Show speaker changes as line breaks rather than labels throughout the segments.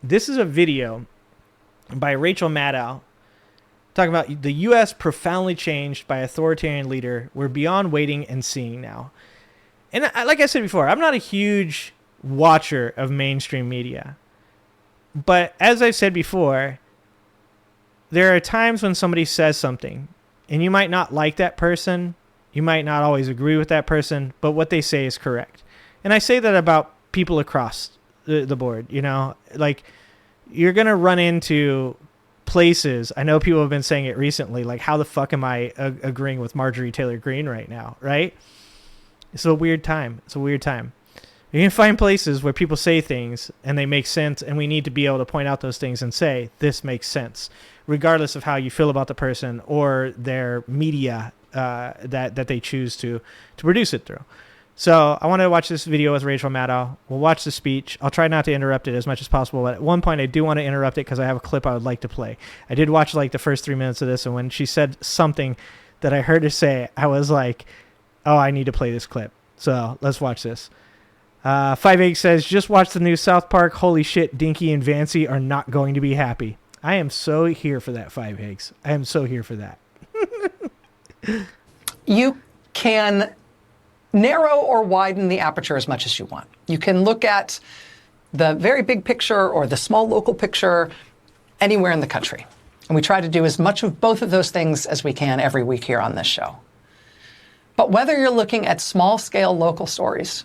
This is a video by Rachel Maddow talking about the U.S. profoundly changed by authoritarian leader. We're beyond waiting and seeing now. And like I said before, I'm not a huge watcher of mainstream media. But as I've said before, there are times when somebody says something, and you might not like that person. You might not always agree with that person, but what they say is correct. And I say that about people across the board, you know, like you're going to run into places. I know people have been saying it recently, like how the fuck am I agreeing with Marjorie Taylor Greene right now, right? It's a weird time. It's a weird time. You can find places where people say things and they make sense, and we need to be able to point out those things and say, this makes sense, regardless of how you feel about the person or their media that they choose to produce it through. So I want to watch this video with Rachel Maddow. We'll watch the speech. I'll try not to interrupt it as much as possible, but at one point I do want to interrupt it because I have a clip I would like to play. I did watch like the first 3 minutes of this, and when she said something that I heard her say, I was like, oh, I need to play this clip. So let's watch this. 5 says, just watch the new South Park. Holy shit, Dinky and Vancy are not going to be happy. I am so here for that, 5 Eggs. I am so here for that.
You can narrow or widen the aperture as much as you want. You can look at the very big picture or the small local picture anywhere in the country. And we try to do as much of both of those things as we can every week here on this show. But whether you're looking at small-scale local stories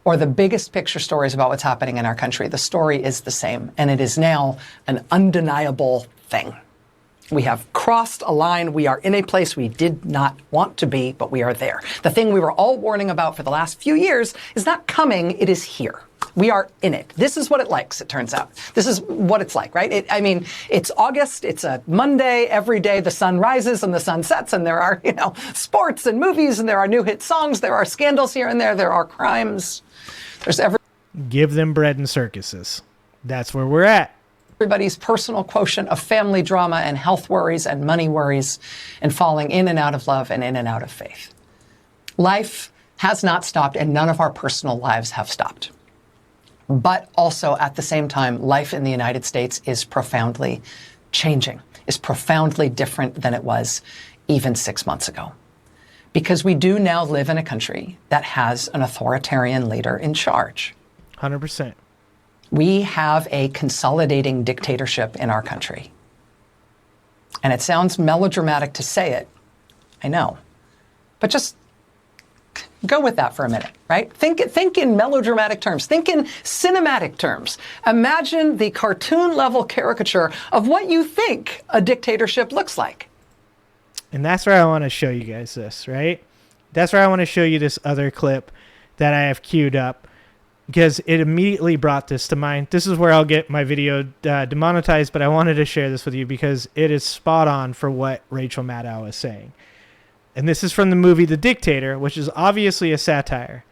or the biggest picture stories about what's happening in our country, the story is the same, and it is now an undeniable thing. We have crossed a line. We are in a place we did not want to be, but we are there. The thing we were all warning about for the last few years is not coming, it is here. We are in it. This is what it likes, it turns out. This is what it's like, right? I mean, it's August, it's a Monday, every day the sun rises and the sun sets, and there are, sports and movies, and there are new hit songs, there are scandals here and there are crimes. There's
Give them bread and circuses. That's where we're at.
Everybody's personal quotient of family drama and health worries and money worries and falling in and out of love and in and out of faith. Life has not stopped, and none of our personal lives have stopped. But also at the same time, life in the United States is profoundly changing, is profoundly different than it was even 6 months ago. Because we do now live in a country that has an authoritarian leader in charge.
100%.
We have a consolidating dictatorship in our country. And it sounds melodramatic to say it, I know. But just go with that for a minute, right? Think in melodramatic terms. Think in cinematic terms. Imagine the cartoon-level caricature of what you think a dictatorship looks like.
And that's where I want to show you guys this, right? That's where I want to show you this other clip that I have queued up, because it immediately brought this to mind. This is where I'll get my video demonetized, but I wanted to share this with you because it is spot on for what Rachel Maddow is saying. And this is from the movie The Dictator, which is obviously a satire.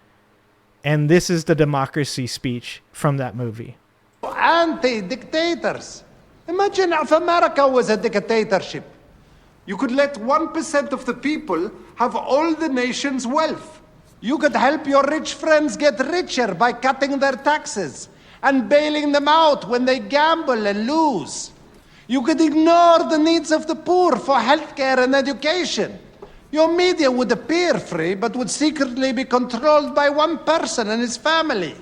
And this is the democracy speech from that movie.
Anti-dictators. Imagine if America was a dictatorship. You could let 1% of the people have all the nation's wealth. You could help your rich friends get richer by cutting their taxes and bailing them out when they gamble and lose. You could ignore the needs of the poor for healthcare and education. Your media would appear free, but would secretly be controlled by one person and his family.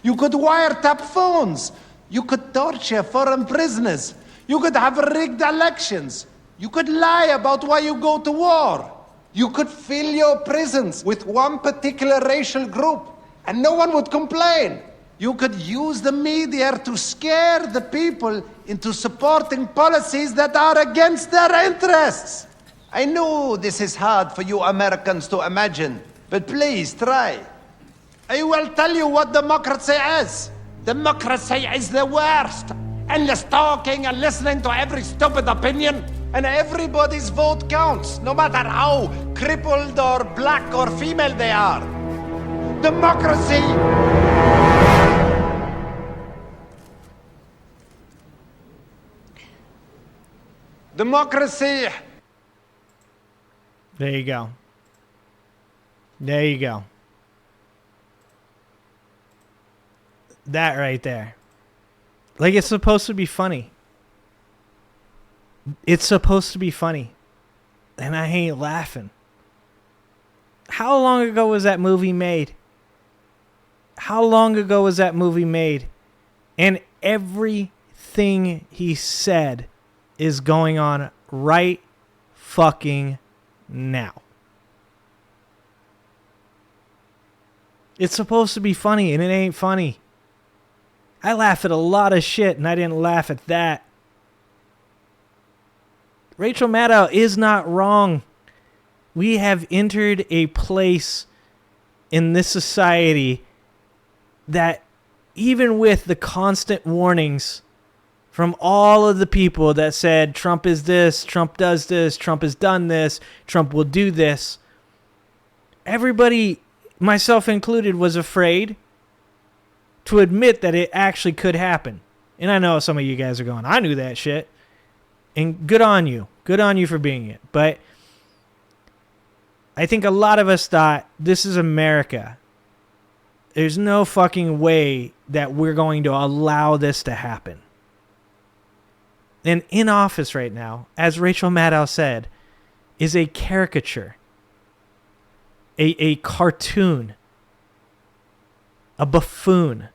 You could wiretap phones. You could torture foreign prisoners. You could have rigged elections. You could lie about why you go to war. You could fill your prisons with one particular racial group, and no one would complain. You could use the media to scare the people into supporting policies that are against their interests. I know this is hard for you Americans to imagine, but please try. I will tell you what democracy is. Democracy is the worst. Endless talking and listening to every stupid opinion. And everybody's vote counts, no matter how crippled or black or female they are. Democracy! Democracy!
There you go. There you go. That right there. Like, it's supposed to be funny. It's supposed to be funny. And I ain't laughing. How long ago was that movie made? How long ago was that movie made? And everything he said is going on right fucking now. It's supposed to be funny, and it ain't funny. I laugh at a lot of shit, and I didn't laugh at that. Rachel Maddow is not wrong. We have entered a place in this society that, even with the constant warnings from all of the people that said Trump is this, Trump does this, Trump has done this, Trump will do this, everybody, myself included, was afraid to admit that it actually could happen. And I know some of you guys are going, I knew that shit. And good on you. Good on you for being it. But I think a lot of us thought, this is America. There's no fucking way that we're going to allow this to happen. And in office right now, as Rachel Maddow said, is a caricature, a cartoon, a buffoon.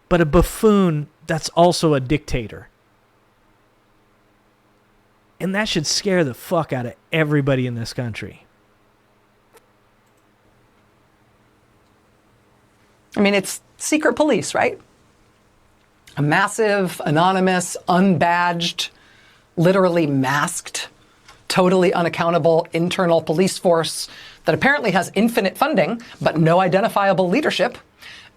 But a buffoon that's also a dictator. And that should scare the fuck out of everybody in this country.
I mean, it's secret police, right? A massive, anonymous, unbadged, literally masked, totally unaccountable internal police force that apparently has infinite funding, but no identifiable leadership.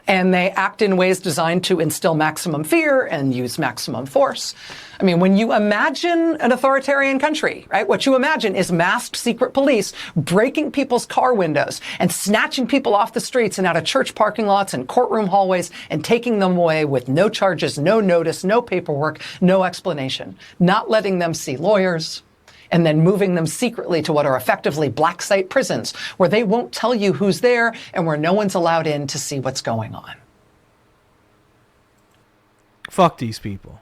And they act in ways designed to instill maximum fear and use maximum force. I mean, when you imagine an authoritarian country, right, what you imagine is masked secret police breaking people's car windows and snatching people off the streets and out of church parking lots and courtroom hallways and taking them away with no charges, no notice, no paperwork, no explanation, not letting them see lawyers, and then moving them secretly to what are effectively black site prisons, where they won't tell you who's there and where no one's allowed in to see what's going on.
Fuck these people.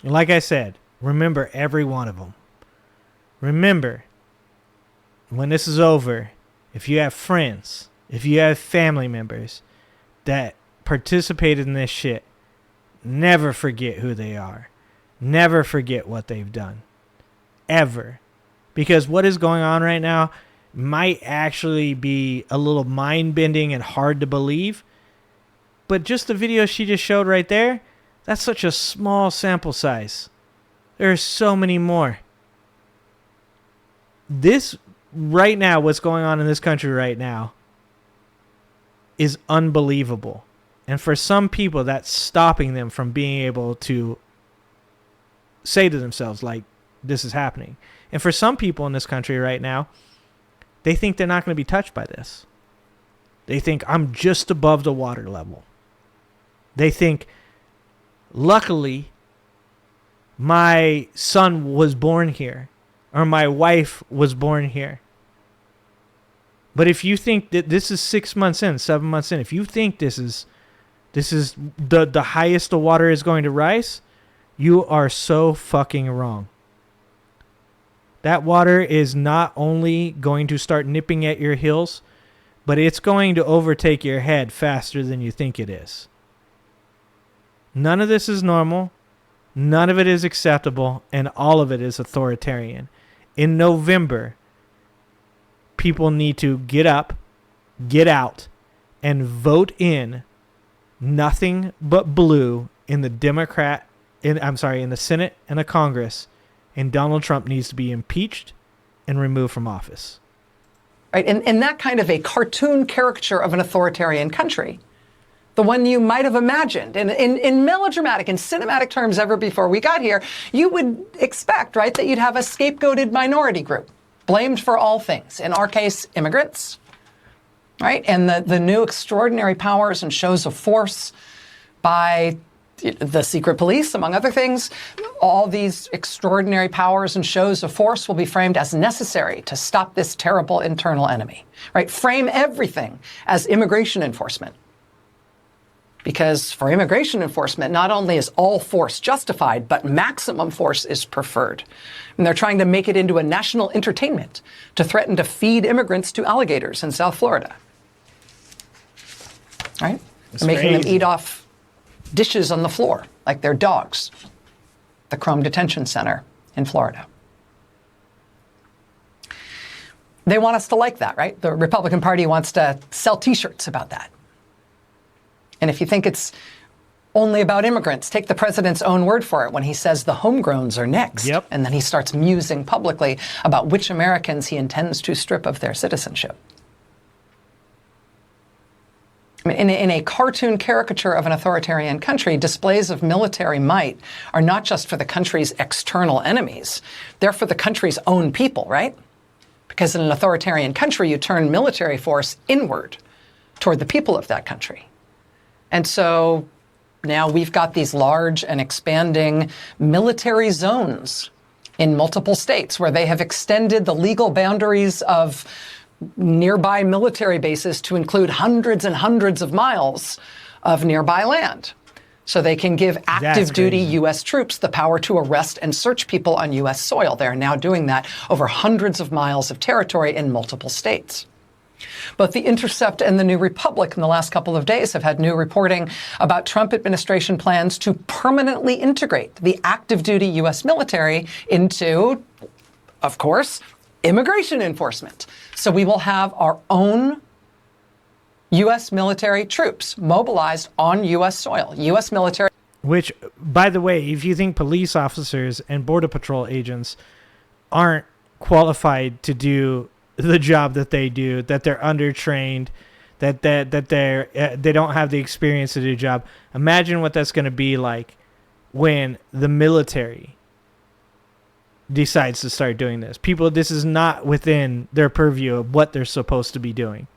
And like I said, remember every one of them. Remember, when this is over, if you have friends, if you have family members that participated in this shit, never forget who they are. Never forget what they've done. Ever. Because what is going on right now might actually be a little mind-bending and hard to believe. But just the video she just showed right there, that's such a small sample size. There are so many more. This right now, what's going on in this country right now, is unbelievable. And for some people, that's stopping them from being able to say to themselves, like, this is happening. And for some people in this country right now, they think they're not going to be touched by this. They think, I'm just above the water level. They think, luckily, my son was born here, or my wife was born here. But if you think that this is 6 months in, 7 months in, if you think this is the highest the water is going to rise, you are so fucking wrong. That water is not only going to start nipping at your heels, but it's going to overtake your head faster than you think it is. None of this is normal. None of it is acceptable. And all of it is authoritarian. In November, people need to get up, get out, and vote in nothing but blue in the in the Senate and the Congress. And Donald Trump needs to be impeached and removed from office.
Right, and that kind of a cartoon caricature of an authoritarian country, the one you might have imagined in melodramatic and cinematic terms ever before we got here, you would expect, right, that you'd have a scapegoated minority group blamed for all things. In our case, immigrants, right? And the new extraordinary powers and shows of force by the secret police, among other things. All these extraordinary powers and shows of force will be framed as necessary to stop this terrible internal enemy, right? Frame everything as immigration enforcement. Because for immigration enforcement, not only is all force justified, but maximum force is preferred. And they're trying to make it into a national entertainment to threaten to feed immigrants to alligators in South Florida. Right? Making them eat off dishes on the floor like they're dogs. The Chrome Detention Center in Florida. They want us to like that, right? The Republican Party wants to sell T-shirts about that. And if you think it's only about immigrants, take the president's own word for it when he says the homegrowns are next.
Yep.
And then he starts musing publicly about which Americans he intends to strip of their citizenship. I mean, in a cartoon caricature of an authoritarian country, displays of military might are not just for the country's external enemies. They're for the country's own people, right? Because in an authoritarian country, you turn military force inward toward the people of that country. And so now we've got these large and expanding military zones in multiple states where they have extended the legal boundaries of nearby military bases to include hundreds and hundreds of miles of nearby land. So they can give active duty U.S. troops the power to arrest and search people on U.S. soil. They're now doing that over hundreds of miles of territory in multiple states. Both The Intercept and The New Republic in the last couple of days have had new reporting about Trump administration plans to permanently integrate the active duty U.S. military into, of course, immigration enforcement. So we will have our own U.S. military troops mobilized on U.S. soil. U.S. military.
Which, by the way, if you think police officers and Border Patrol agents aren't qualified to do the job that they do, that they're undertrained, that they don't have the experience to do the job, imagine what that's going to be like when the military decides to start doing this. People, this is not within their purview of what they're supposed to be doing.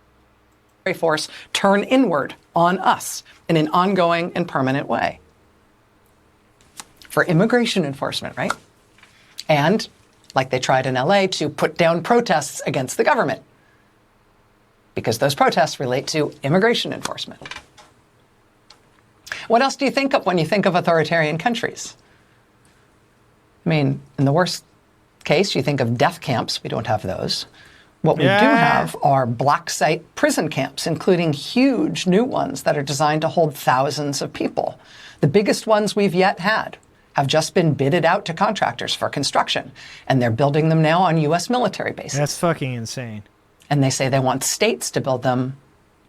Force turn inward on us in an ongoing and permanent way for immigration enforcement, right? And like they tried in LA, to put down protests against the government because those protests relate to immigration enforcement. What else do you think of when you think of authoritarian countries? I mean, in the worst case, you think of death camps. We don't have those. What we do have are black site prison camps, including huge new ones that are designed to hold thousands of people. The biggest ones we've yet had have just been bidded out to contractors for construction, and they're building them now on U.S. military bases.
That's fucking insane.
And they say they want states to build them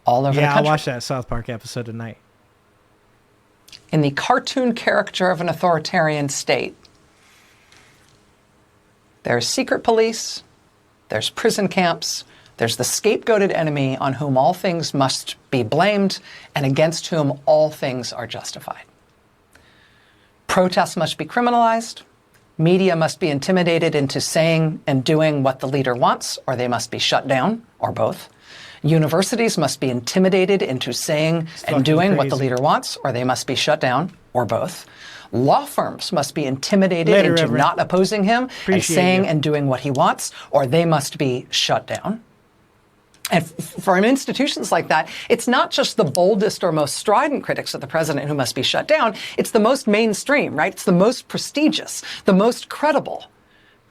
all over the country.
Yeah, I'll watch that South Park episode tonight.
In the cartoon caricature of an authoritarian state, there's secret police, there's prison camps, there's the scapegoated enemy on whom all things must be blamed and against whom all things are justified. Protests must be criminalized. Media must be intimidated into saying and doing what the leader wants, or they must be shut down, or both. Universities must be intimidated into saying and doing what the leader wants, or they must be shut down, or both. Law firms must be intimidated into not opposing him and saying and doing what he wants, or they must be shut down. And for institutions like that, it's not just the boldest or most strident critics of the president who must be shut down. It's the most mainstream, right? It's the most prestigious, the most credible,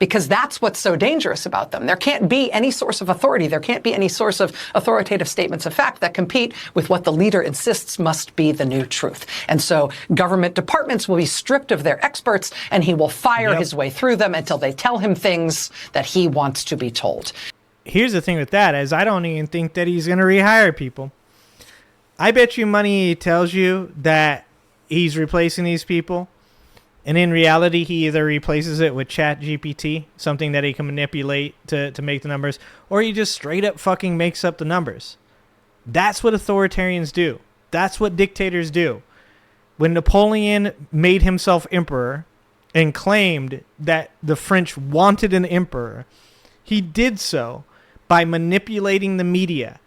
because that's what's so dangerous about them. There can't be any source of authority. There can't be any source of authoritative statements of fact that compete with what the leader insists must be the new truth. And so government departments will be stripped of their experts, and he will fire his way through them until they tell him things that he wants to be told.
Here's the thing with that is I don't even think that he's going to rehire people. I bet you money he tells you that he's replacing these people, and in reality he either replaces it with ChatGPT, something that he can manipulate to make the numbers, or he just straight up fucking makes up the numbers. That's what authoritarians do. That's what dictators do. When Napoleon made himself emperor and claimed that the French wanted an emperor, he did so by manipulating the media,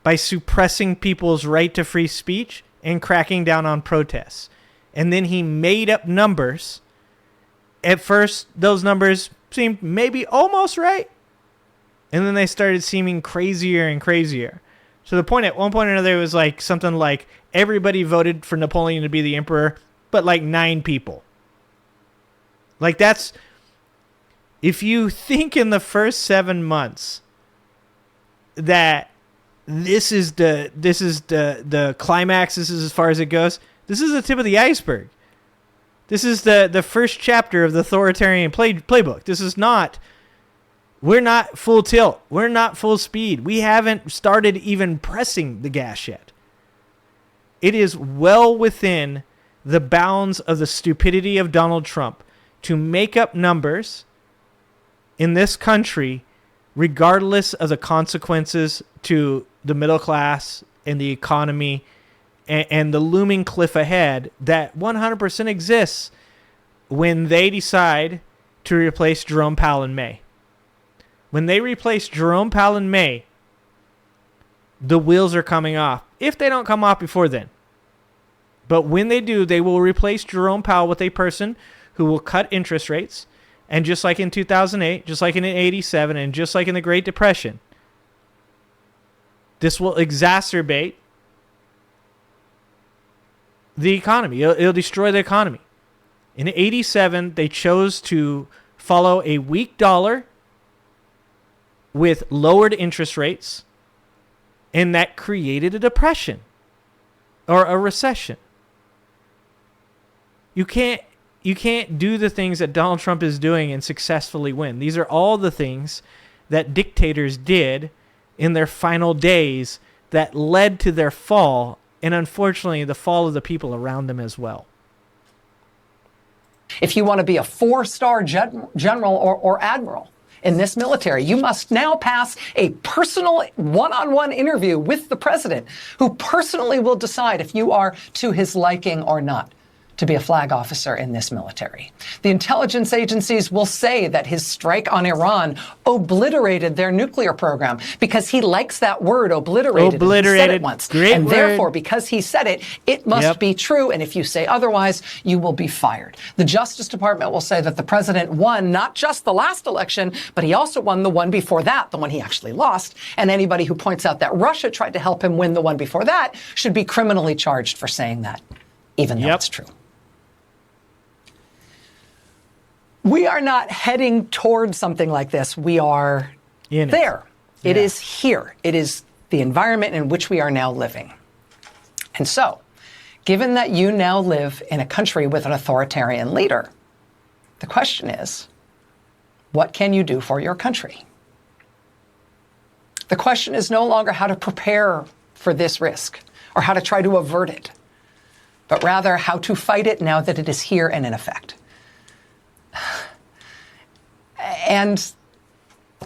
by suppressing people's right to free speech and cracking down on protests. And then he made up numbers. At first, those numbers seemed maybe almost right. And then they started seeming crazier and crazier. So the point at one point or another was like something like everybody voted for Napoleon to be the emperor, but like 9 people. Like that's, if you think in the first 7 months that this is the climax, this is as far as it goes, this is the tip of the iceberg. This is the first chapter of the authoritarian playbook. This is not, we're not full tilt. We're not full speed. We haven't started even pressing the gas yet. It is well within the bounds of the stupidity of Donald Trump to make up numbers in this country, regardless of the consequences to the middle class and the economy and the looming cliff ahead that 100% exists when they decide to replace Jerome Powell in May. When they replace Jerome Powell in May, the wheels are coming off. If they don't come off before then. But when they do, they will replace Jerome Powell with a person who will cut interest rates. And just like in 2008, just like in 87, and just like in the Great Depression, this will exacerbate the economy. It'll destroy the economy. In 87, they chose to follow a weak dollar with lowered interest rates, and that created a depression or a recession. You can't do the things that Donald Trump is doing and successfully win. These are all the things that dictators did in their final days that led to their fall, and unfortunately the fall of the people around them as well.
If you want to be a 4-star general or admiral in this military, you must now pass a personal one-on-one interview with the president, who personally will decide if you are to his liking or not to be a flag officer in this military. The intelligence agencies will say that his strike on Iran obliterated their nuclear program because he likes that word, obliterated. He said it once.
Great
and
word.
Therefore, because he said it, it must be true. And if you say otherwise, you will be fired. The Justice Department will say that the president won not just the last election, but he also won the one before that, the one he actually lost. And anybody who points out that Russia tried to help him win the one before that should be criminally charged for saying that, even though it's true. We are not heading toward something like this. We are there. It is here. It is the environment in which we are now living. And so, given that you now live in a country with an authoritarian leader, the question is, what can you do for your country? The question is no longer how to prepare for this risk or how to try to avert it, but rather how to fight it now that it is here and in effect. And,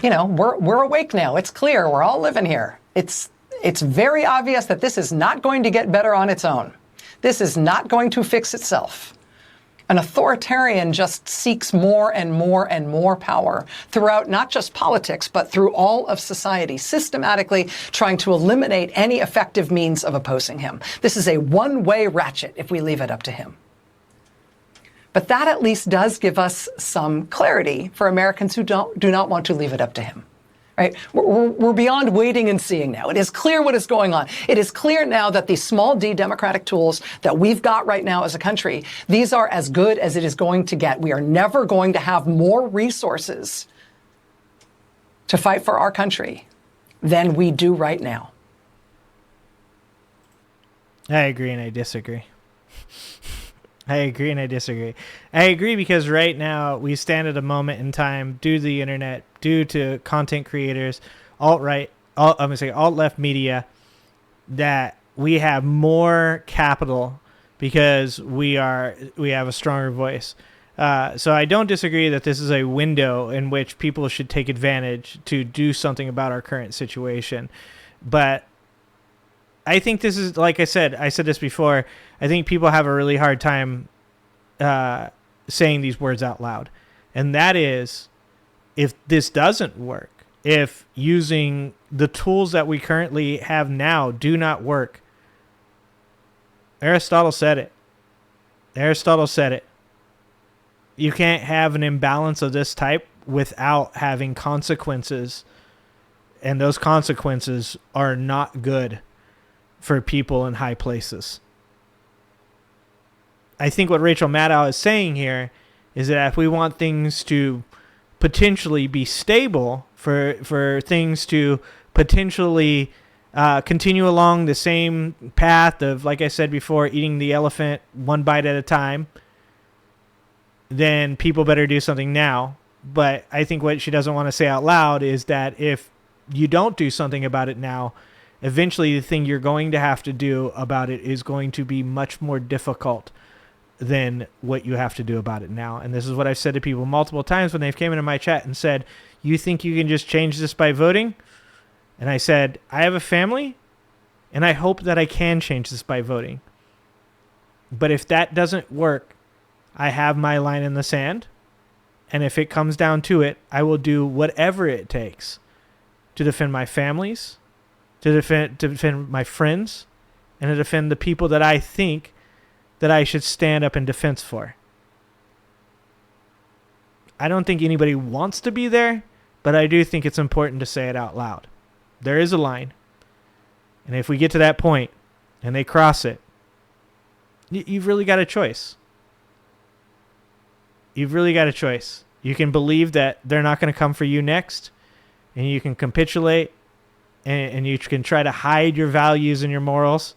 you know, we're awake now. It's clear. We're all living here. It's very obvious that this is not going to get better on its own. This is not going to fix itself. An authoritarian just seeks more and more and more power throughout not just politics, but through all of society, systematically trying to eliminate any effective means of opposing him. This is a one-way ratchet if we leave it up to him. But that at least does give us some clarity for Americans who do not want to leave it up to him. Right? We're beyond waiting and seeing now. It is clear what is going on. It is clear now that these small d democratic tools that we've got right now as a country, these are as good as it is going to get. We are never going to have more resources to fight for our country than we do right now.
I agree and I disagree. I agree and I disagree. I agree because right now we stand at a moment in time due to the internet, due to content creators, alt-left media, that we have more capital because we have a stronger voice. So I don't disagree that this is a window in which people should take advantage to do something about our current situation. But I think this is, like I said this before, I think people have a really hard time saying these words out loud. And that is, if this doesn't work, if using the tools that we currently have now do not work, Aristotle said it. You can't have an imbalance of this type without having consequences And those consequences are not good for people in high places. I think what Rachel Maddow is saying here is that if we want things to potentially be stable, for things to potentially continue along the same path of, like I said before, eating the elephant one bite at a time, then people better do something now. But I think what she doesn't want to say out loud is that if you don't do something about it now, eventually the thing you're going to have to do about it is going to be much more difficult than what you have to do about it now. And this is what I've said to people multiple times when they've came into my chat and said, you think you can just change this by voting? And I said, I have a family, and I hope that I can change this by voting. But if that doesn't work, I have my line in the sand. And if it comes down to it, I will do whatever it takes to defend my families, to defend my friends, and to defend the people that I think that I should stand up in defense for. I don't think anybody wants to be there, but I do think it's important to say it out loud. There is a line. And if we get to that point and they cross it, you've really got a choice. You've really got a choice. You can believe that they're not going to come for you next, and you can capitulate, and you can try to hide your values and your morals.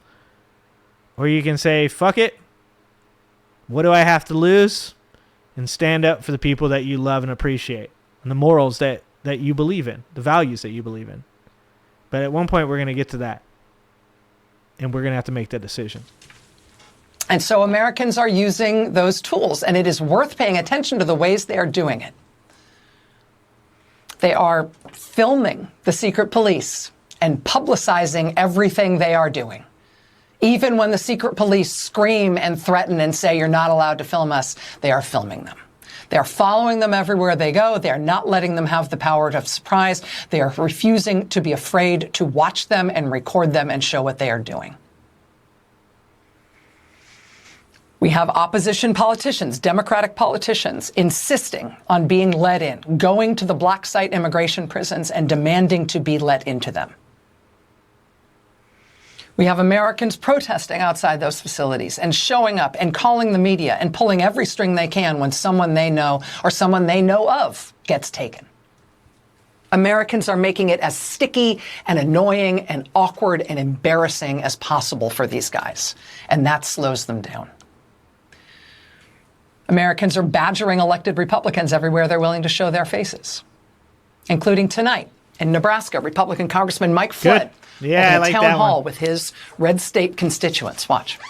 Or you can say, fuck it. What do I have to lose? And stand up for the people that you love and appreciate, and the morals that you believe in, the values that you believe in. But at one point, we're going to get to that, and we're going to have to make that decision.
And so Americans are using those tools, and it is worth paying attention to the ways they are doing it. They are filming the secret police and publicizing everything they are doing. Even when the secret police scream and threaten and say, you're not allowed to film us, they are filming them. They are following them everywhere they go. They are not letting them have the power of surprise. They are refusing to be afraid to watch them and record them and show what they are doing. We have opposition politicians, Democratic politicians, insisting on being let in, going to the black site immigration prisons and demanding to be let into them. We have Americans protesting outside those facilities and showing up and calling the media and pulling every string they can when someone they know or someone they know of gets taken. Americans are making it as sticky and annoying and awkward and embarrassing as possible for these guys, and that slows them down. Americans are badgering elected Republicans everywhere they're willing to show their faces, including tonight in Nebraska, Republican Congressman Mike Flood at a town hall with his red state constituents. Watch.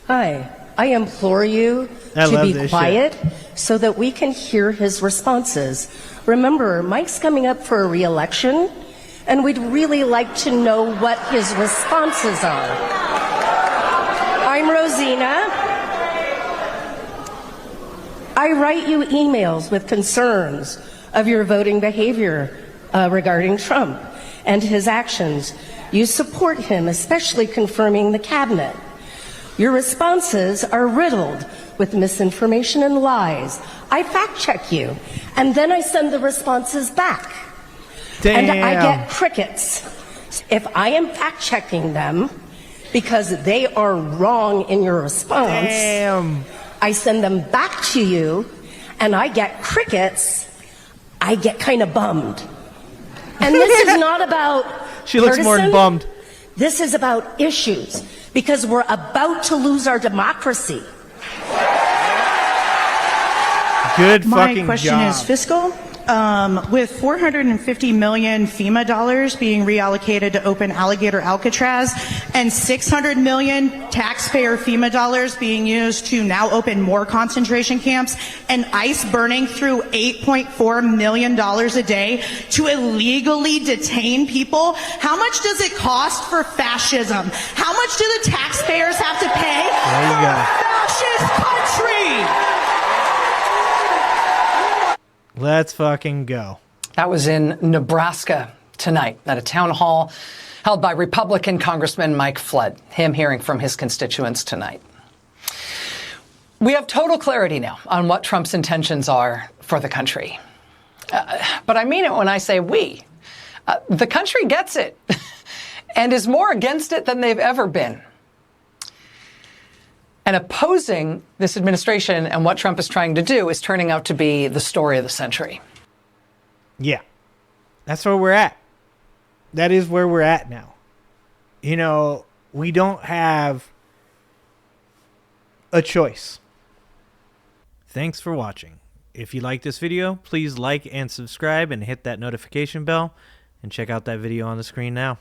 Hi, I implore you to be quiet so that we can hear his responses. Remember, Mike's coming up for a re-election, and we'd really like to know what his responses are. I'm Rosina. I write you emails with concerns of your voting behavior regarding Trump and his actions. You support him, especially confirming the cabinet. Your responses are riddled with misinformation and lies. I fact check you, and then I send the responses back.
Damn.
And I get crickets. If I am fact checking them because they are wrong in your response,
Damn.
I send them back to you, and I get crickets. I get kind of bummed. And this is not about
She looks
partisan.
more bummed.
This is about issues, because we're about to lose our democracy.
Good fucking job.
My question is fiscal. With $450 million FEMA dollars being reallocated to open Alligator Alcatraz and $600 million taxpayer FEMA dollars being used to now open more concentration camps, and ICE burning through $8.4 million a day to illegally detain people, how much does it cost for fascism? How much do the taxpayers have to pay for a fascist country?
Let's fucking go.
That was in Nebraska tonight at a town hall held by Republican Congressman Mike Flood, him hearing from his constituents tonight. We have total clarity now on what Trump's intentions are for the country. But I mean it when I say we. The country gets it and is more against it than they've ever been. And opposing this administration and what Trump is trying to do is turning out to be the story of the century.
Yeah, that's where we're at. That is where we're at now. You know, we don't have a choice. Thanks for watching. If you like this video, please like and subscribe and hit that notification bell, and check out that video on the screen now.